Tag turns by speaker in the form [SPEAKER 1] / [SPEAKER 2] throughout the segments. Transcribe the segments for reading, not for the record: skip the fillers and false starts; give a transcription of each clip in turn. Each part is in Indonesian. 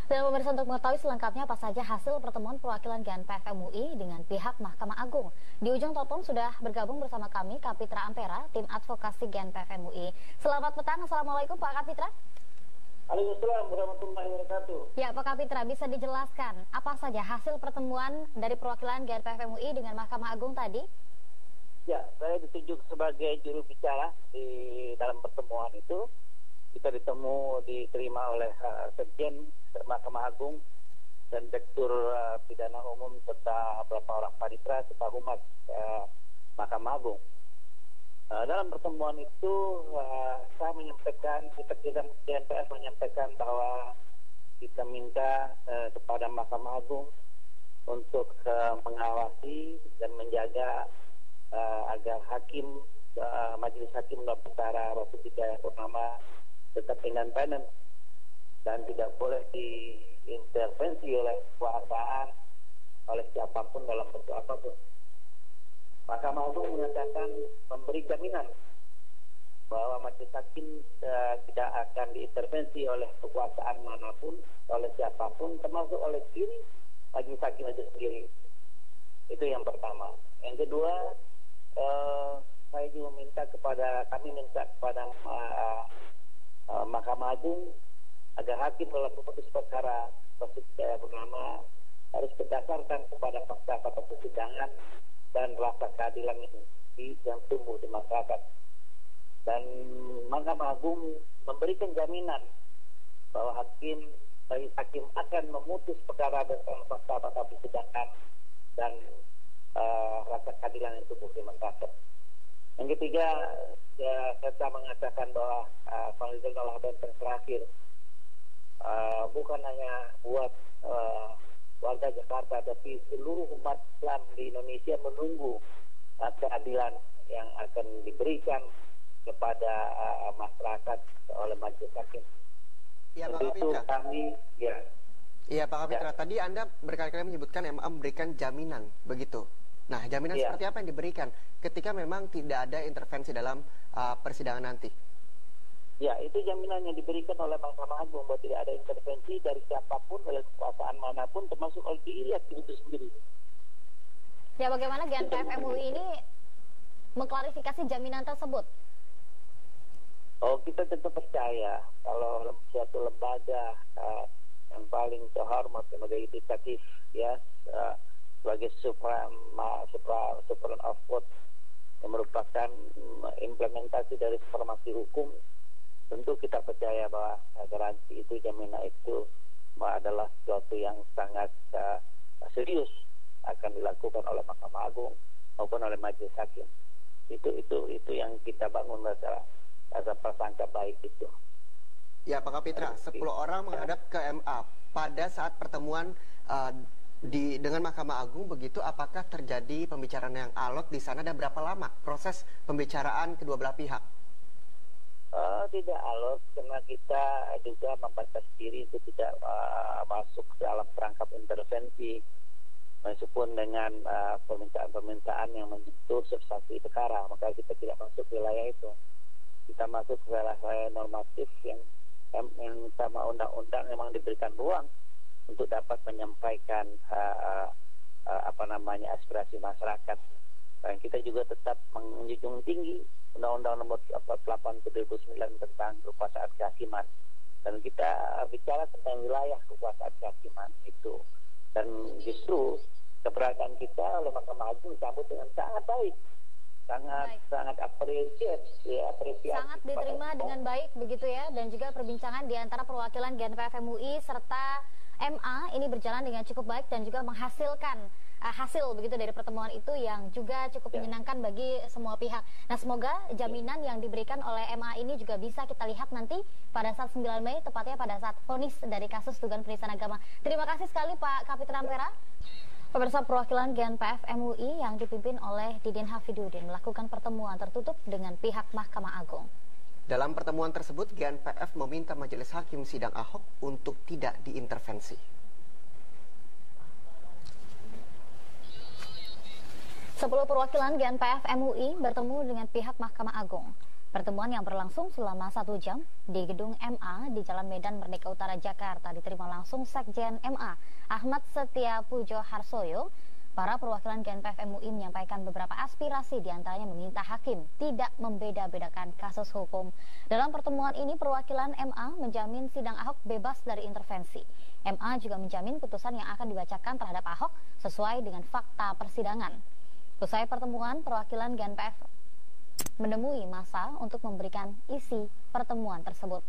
[SPEAKER 1] Dan pemirsa, untuk mengetahui selengkapnya apa saja hasil pertemuan perwakilan GNPF MUI dengan pihak Mahkamah Agung, di ujung telepon sudah bergabung bersama kami Kapitra Ampera, tim advokasi GNPF MUI. Selamat petang, Assalamualaikum Pak Kapitra.
[SPEAKER 2] Waalaikumsalam warahmatullahi wabarakatuh.
[SPEAKER 1] Ya Pak Kapitra, bisa dijelaskan apa saja hasil pertemuan dari perwakilan GNPF MUI dengan Mahkamah Agung tadi?
[SPEAKER 2] Ya, saya ditunjuk sebagai juru bicara di dalam pertemuan itu. Kita diterima oleh Sekjen Mahkamah Agung dan Direktur Pidana Umum serta beberapa orang panitera serta humas Mahkamah Agung. Dalam pertemuan itu saya menyampaikan, kita GNPF menyampaikan bahwa kita minta kepada Mahkamah Agung untuk mengawasi dan menjaga agar majelis hakim dalam perkara Basuki Cahayapurnama tetap independen dan tidak boleh diintervensi oleh kekuasaan oleh siapapun dalam bentuk apapun. Mahkamah Agung menyatakan memberi jaminan bahwa majelis hakim tidak akan diintervensi oleh kekuasaan manapun, oleh siapapun, termasuk oleh diri majelis hakim itu sendiri. Itu yang pertama. Yang kedua, saya juga kami minta kepada Mahkamah Agung agar hakim dalam memutus perkara Basuki Cahayapurnama harus berdasarkan kepada fakta-fakta persidangan dan rasa keadilan yang tumbuh di masyarakat. Dan Mahkamah Agung memberikan jaminan bahwa majelis hakim akan memutus perkara berdasarkan fakta-fakta persidangan dan rasa keadilan yang tumbuh di masyarakat. Yang ketiga, saya mengatakan bahwa Panglima dan terakhir bukan hanya buat warga Jakarta, tapi seluruh umat Islam di Indonesia menunggu keadilan yang akan diberikan kepada masyarakat oleh majelis hakim.
[SPEAKER 3] Iya Pak Kapitra. Iya Pak Kapitra, tadi Anda berkali-kali menyebutkan MA memberikan jaminan, begitu. Nah, jaminan seperti apa yang diberikan ketika memang tidak ada intervensi dalam persidangan nanti?
[SPEAKER 2] Ya, itu jaminan yang diberikan oleh Mahkamah Agung bahwa tidak ada intervensi dari siapapun, oleh kekuasaan manapun, termasuk oleh diri hakim itu sendiri.
[SPEAKER 1] Ya, bagaimana GNPF MUI ini mengklarifikasi jaminan tersebut?
[SPEAKER 2] Oh, kita tentu percaya kalau suatu lembaga yang paling terhormat, lembaga yudikatif, sebagai Supreme of Court yang merupakan implementasi dari supremasi hukum, tentu kita percaya bahwa garansi itu, jaminan itu adalah sesuatu yang sangat serius akan dilakukan oleh Mahkamah Agung maupun oleh majelis hakim. Itu yang kita bangun rasa prasangka baik itu.
[SPEAKER 3] Ya Pak Kapitra, 10 orang menghadap ke MA pada saat pertemuan dengan Mahkamah Agung, begitu, apakah terjadi pembicaraan yang alot di sana dan berapa lama proses pembicaraan kedua belah pihak?
[SPEAKER 2] Tidak alot, karena kita juga membatasi diri untuk tidak masuk dalam perangkap intervensi, meskipun dengan permintaan-permintaan yang menyentuh substansi perkara, maka kita tidak masuk wilayah itu. Kita masuk ke wilayah normatif yang sama undang-undang memang diberikan ruang untuk dapat menyampaikan aspirasi masyarakat. Dan kita juga tetap menjunjung tinggi Undang-Undang Nomor 48 2009 tentang kekuasaan kehakiman. Dan kita bicara tentang wilayah kekuasaan kehakiman itu. Dan justru keberadaan kita oleh Mahkamah Agung disambut dengan sangat baik. Sangat apresiasi.
[SPEAKER 1] Sangat diterima dengan baik begitu ya, dan juga perbincangan di antara perwakilan GNPF MUI serta MA ini berjalan dengan cukup baik dan juga menghasilkan hasil begitu dari pertemuan itu yang juga cukup menyenangkan bagi semua pihak. Nah, semoga jaminan yang diberikan oleh MA ini juga bisa kita lihat nanti pada saat 9 Mei, tepatnya pada saat vonis dari kasus dugaan penistaan agama. Terima kasih sekali Pak Kapitra Ampera. Pemirsa, perwakilan GNPF MUI yang dipimpin oleh Didin Hafidudin melakukan pertemuan tertutup dengan pihak Mahkamah Agung.
[SPEAKER 3] Dalam pertemuan tersebut, GNPF meminta Majelis Hakim Sidang Ahok untuk tidak diintervensi.
[SPEAKER 1] 10 perwakilan GNPF MUI bertemu dengan pihak Mahkamah Agung. Pertemuan yang berlangsung selama 1 jam di gedung MA di Jalan Medan Merdeka Utara, Jakarta diterima langsung Sekjen MA Ahmad Setia Pujo Harsoyo. Para perwakilan GNPF MUI menyampaikan beberapa aspirasi, diantaranya meminta hakim tidak membeda-bedakan kasus hukum. Dalam pertemuan ini, perwakilan MA menjamin sidang Ahok bebas dari intervensi. MA juga menjamin putusan yang akan dibacakan terhadap Ahok sesuai dengan fakta persidangan. Usai pertemuan, perwakilan GNPF menemui massa untuk memberikan isi pertemuan tersebut.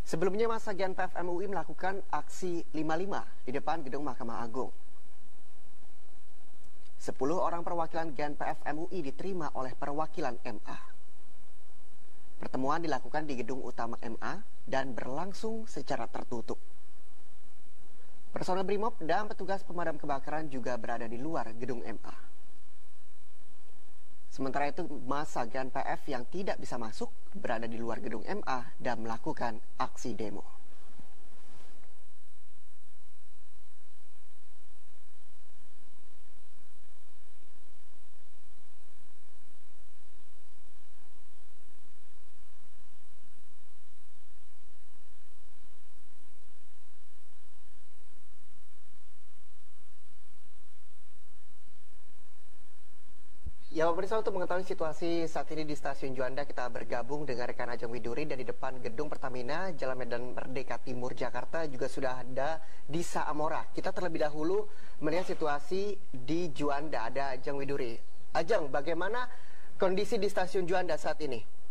[SPEAKER 3] Sebelumnya massa GNPF MUI melakukan aksi 55 di depan gedung Mahkamah Agung. 10 orang perwakilan GNPF MUI diterima oleh perwakilan MA. Pertemuan dilakukan di gedung utama MA dan berlangsung secara tertutup. Personel BRIMOB dan petugas pemadam kebakaran juga berada di luar gedung MA. Sementara itu, massa GNPF yang tidak bisa masuk berada di luar gedung MA dan melakukan aksi demo. Ya, pemirsa, untuk mengetahui situasi saat ini di Stasiun Juanda, kita bergabung dengan rekan Ajeng Widuri, dan di depan gedung Pertamina, Jalan Medan Merdeka Timur, Jakarta, juga sudah ada Disa Amora. Kita terlebih dahulu melihat situasi di Juanda, ada Ajeng Widuri. Ajeng, bagaimana kondisi di Stasiun Juanda saat ini?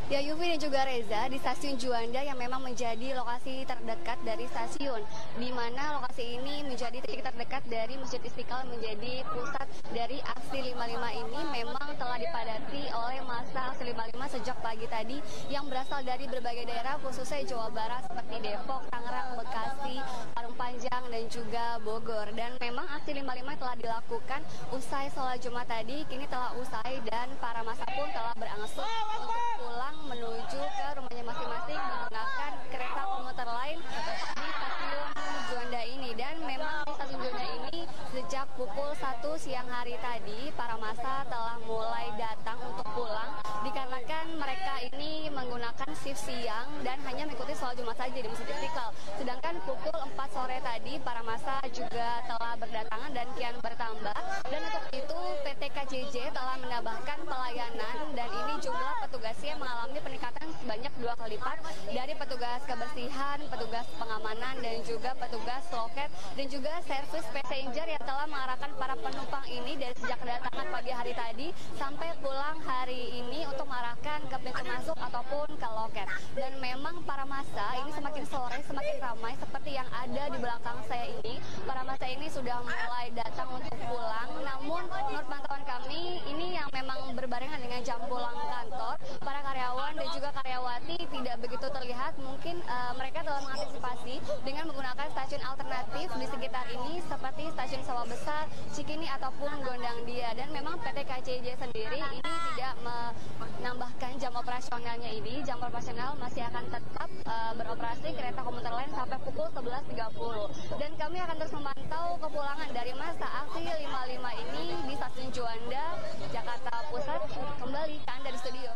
[SPEAKER 4] Ya, Yufi dan juga Reza, di Stasiun Juanda yang memang menjadi lokasi terdekat dari stasiun, di mana lokasi ini menjadi titik terdekat dari Masjid Istiqlal, menjadi pusat dari aksi 55 ini memang telah dipadati oleh massa aksi 55 sejak pagi tadi yang berasal dari berbagai daerah, khususnya Jawa Barat seperti Depok, Tangerang, Bekasi, Parung Panjang, dan juga Bogor. Dan memang aksi 55 telah dilakukan usai sholat Jumat tadi, kini telah usai dan para massa pun telah berangsur untuk pulang menuju ke rumahnya masing-masing menggunakan kereta komuter lain di Stasiun Juanda ini. Dan memang di Stasiun Juanda ini sejak pukul 1 siang hari tadi para massa telah mulai datang untuk pulang dikarenakan mereka ini menggunakan shift siang dan hanya mengikuti sholat Jumat saja di Masjid Istiqlal. Sedangkan pukul 4 sore tadi para massa juga telah berdatangan dan kian bertambah, dan untuk itu PT KCJ telah menambahkan pelayanan, dan ini jumlah petugasnya mengalami peningkatan sebanyak 2 kali lipat dari petugas kebersihan, petugas pengamanan, dan juga petugas loket dan juga servis passenger yang telah mengarahkan para penumpang ini dari sejak kedatangan pagi hari tadi sampai pulang hari ini untuk mengarahkan ke pintu masuk ataupun ke loket. Dan memang para massa ini semakin sore semakin ramai seperti yang ada di belakang saya ini. Para massa ini sudah mulai datang untuk pulang, namun menurut pantauan kami ini yang memang berbarengan dengan jam pulang kantor, para karyawan dan juga karyawati tidak begitu terlihat. Mungkin mereka telah mengantisipasi dengan menggunakan stasiun alternatif di sekitar ini seperti stasiun Sawah Besar, Cikini ataupun Gondang Dia. Dan memang PT KCJ sendiri ini tidak menambahkan jam operasionalnya ini. Jam operasional masih akan tetap beroperasi kereta komuter lain sampai pukul 11.30. Dan kami akan terus memantau kepulangan dari massa aksi 55 ini di Stasiun Juanda, Jakarta Pusat. Kembali ke Anda di studio.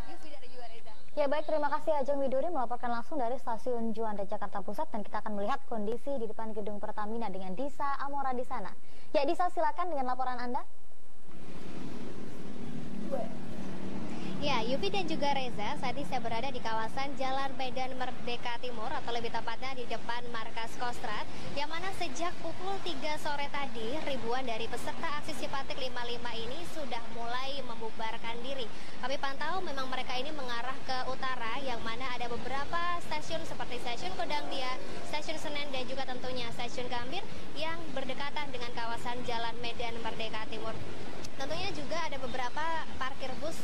[SPEAKER 1] Ya baik, terima kasih Ajeng Widuri melaporkan langsung dari Stasiun Juanda, Jakarta Pusat, dan kita akan melihat kondisi di depan gedung Pertamina dengan Disa Amora di sana. Ya Disa, silakan dengan laporan Anda.
[SPEAKER 5] Ya, Yufi dan juga Reza, saat ini saya berada di kawasan Jalan Medan Merdeka Timur, atau lebih tepatnya di depan markas Kostrad, yang mana sejak pukul 3 sore tadi, ribuan dari peserta aksi simpatik 55 ini sudah mulai membubarkan diri. Kami pantau memang mereka ini mengarah ke utara, yang mana ada beberapa stasiun seperti stasiun Gondang Dia, stasiun Senen, dan juga tentunya stasiun Gambir yang berdekatan dengan kawasan Jalan Medan Merdeka Timur. Tentunya juga ada beberapa parkir bus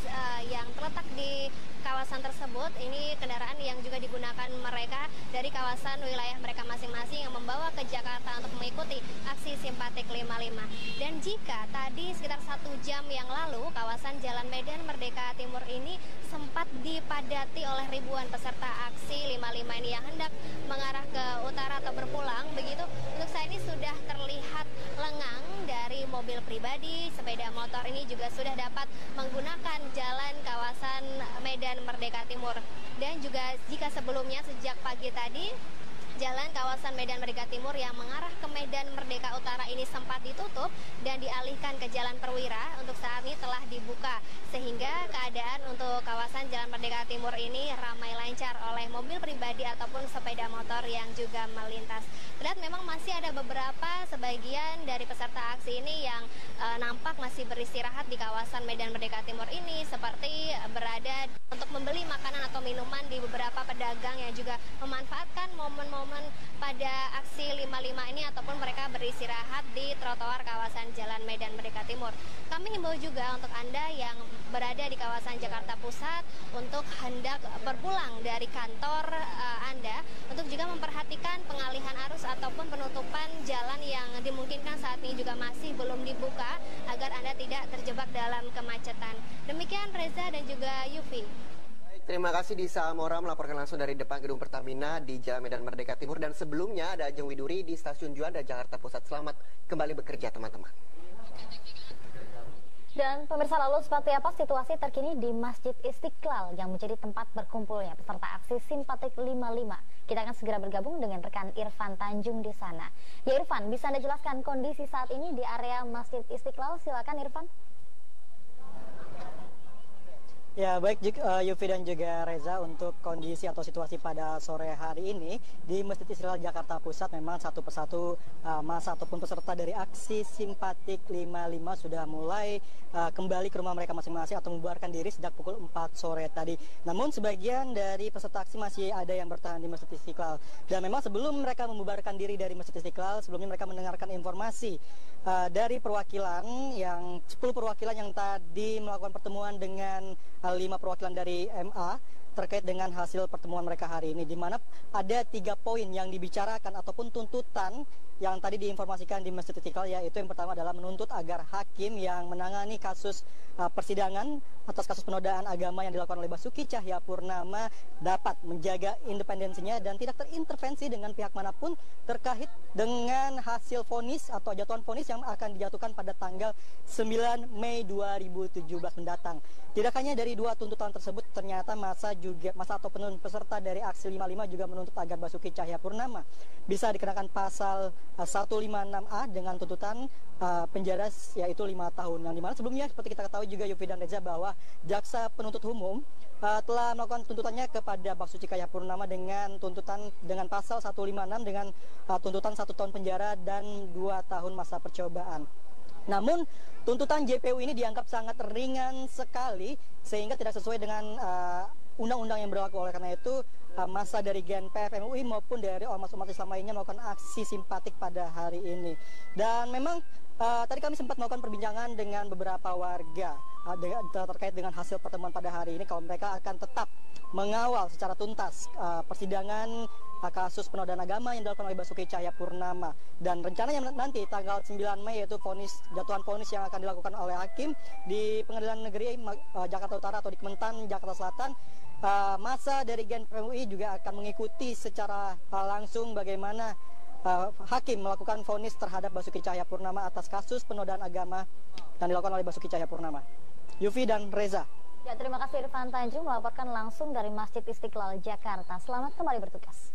[SPEAKER 5] yang terletak di kawasan tersebut. Ini kendaraan yang juga digunakan mereka dari kawasan wilayah mereka masing-masing yang membawa ke Jakarta untuk mengikuti aksi Simpatik 55. Dan jika tadi sekitar 1 jam yang lalu kawasan Jalan Medan Merdeka Timur ini sempat dipadati oleh ribuan peserta aksi 55 ini yang hendak mengarah ke utara atau berpulang begitu, untuk saat ini sudah terlihat lengang dari mobil pribadi, sepeda motor ini juga sudah dapat menggunakan jalan kawasan Medan Merdeka Timur. Dan juga jika sebelumnya sejak pagi tadi jalan kawasan Medan Merdeka Timur yang mengarah ke Medan Merdeka Utara ini sempat ditutup dan dialihkan ke Jalan Perwira, untuk saat ini telah dibuka, sehingga keadaan untuk kawasan Jalan Merdeka Timur ini ramai lancar oleh mobil pribadi ataupun sepeda motor yang juga melintas. Terlihat memang masih ada beberapa sebagian dari peserta aksi ini yang nampak masih beristirahat di kawasan Medan Merdeka Timur ini, seperti berada untuk membeli makanan atau minuman di beberapa pedagang yang juga memanfaatkan momen-momen pada aksi 55 ini ataupun mereka beristirahat di trotoar kawasan Jalan Medan Merdeka Timur. Kami himbau juga untuk Anda yang berada di kawasan Jakarta Pusat untuk hendak berpulang dari kantor Anda untuk juga memperhatikan pengalihan arus ataupun penutupan jalan yang dimungkinkan saat ini juga masih belum dibuka agar Anda tidak terjebak dalam kemacetan. Demikian Reza dan juga Yufi.
[SPEAKER 3] Terima kasih Disa Amora melaporkan langsung dari depan gedung Pertamina di Jalan Medan Merdeka Timur. Dan sebelumnya ada Ajeng Widuri di Stasiun Juanda, Jakarta Pusat. Selamat kembali bekerja teman-teman.
[SPEAKER 1] Dan pemirsa, lalu seperti apa situasi terkini di Masjid Istiqlal yang menjadi tempat berkumpulnya peserta aksi Simpatik 55? Kita akan segera bergabung dengan rekan Irfan Tanjung di sana. Ya Irfan, bisa Anda jelaskan kondisi saat ini di area Masjid Istiqlal? Silakan Irfan.
[SPEAKER 6] Ya baik Yufi dan juga Reza, untuk kondisi atau situasi pada sore hari ini di Masjid Istiqlal Jakarta Pusat, memang satu persatu masa ataupun peserta dari aksi Simpatik 55 sudah mulai kembali ke rumah mereka masing-masing atau membubarkan diri sejak pukul 4 sore tadi. Namun sebagian dari peserta aksi masih ada yang bertahan di Masjid Istiqlal. Dan memang sebelum mereka membubarkan diri dari Masjid Istiqlal, sebelumnya mereka mendengarkan informasi dari perwakilan yang 10 perwakilan yang tadi melakukan pertemuan dengan 5 perwakilan dari MA terkait dengan hasil pertemuan mereka hari ini, di mana ada 3 poin yang dibicarakan ataupun tuntutan yang tadi diinformasikan di Masjid Istiqlal, yaitu yang pertama adalah menuntut agar hakim yang menangani kasus persidangan atas kasus penodaan agama yang dilakukan oleh Basuki Cahayapurnama dapat menjaga independensinya dan tidak terintervensi dengan pihak manapun terkait dengan hasil vonis atau jatuhan vonis yang akan dijatuhkan pada tanggal 9 Mei 2017 mendatang. Tidak hanya dari 2 tuntutan tersebut, ternyata masa atau peserta dari aksi 55 juga menuntut agar Basuki Cahayapurnama bisa dikenakan pasal 156A dengan tuntutan penjara yaitu 5 tahun. Yang dimana sebelumnya seperti kita ketahui juga Yufi dan Reza bahwa jaksa penuntut umum telah melakukan tuntutannya kepada Basuki Cahayapurnama dengan tuntutan dengan pasal 156 dengan tuntutan 1 tahun penjara dan 2 tahun masa percobaan. Namun tuntutan JPU ini dianggap sangat ringan sekali sehingga tidak sesuai dengan undang-undang yang berlaku. Oleh karena itu masa dari GNPF MUI maupun dari ormas-ormas Islam lainnya melakukan aksi simpatik pada hari ini. Dan memang tadi kami sempat melakukan perbincangan dengan beberapa warga terkait dengan hasil pertemuan pada hari ini, kalau mereka akan tetap mengawal secara tuntas persidangan kasus penodaan agama yang dilakukan oleh Basuki Cahayapurnama. Dan rencananya nanti tanggal 9 Mei yaitu jatuhan vonis yang akan dilakukan oleh hakim di Pengadilan Negeri Jakarta Utara atau di Kementan Jakarta Selatan. Masa dari GNPF MUI juga akan mengikuti secara langsung bagaimana hakim melakukan vonis terhadap Basuki Cahayapurnama atas kasus penodaan agama yang dilakukan oleh Basuki Cahayapurnama. Yufi dan Reza.
[SPEAKER 1] Ya, terima kasih Irfan Tanjung melaporkan langsung dari Masjid Istiqlal Jakarta. Selamat kembali bertugas.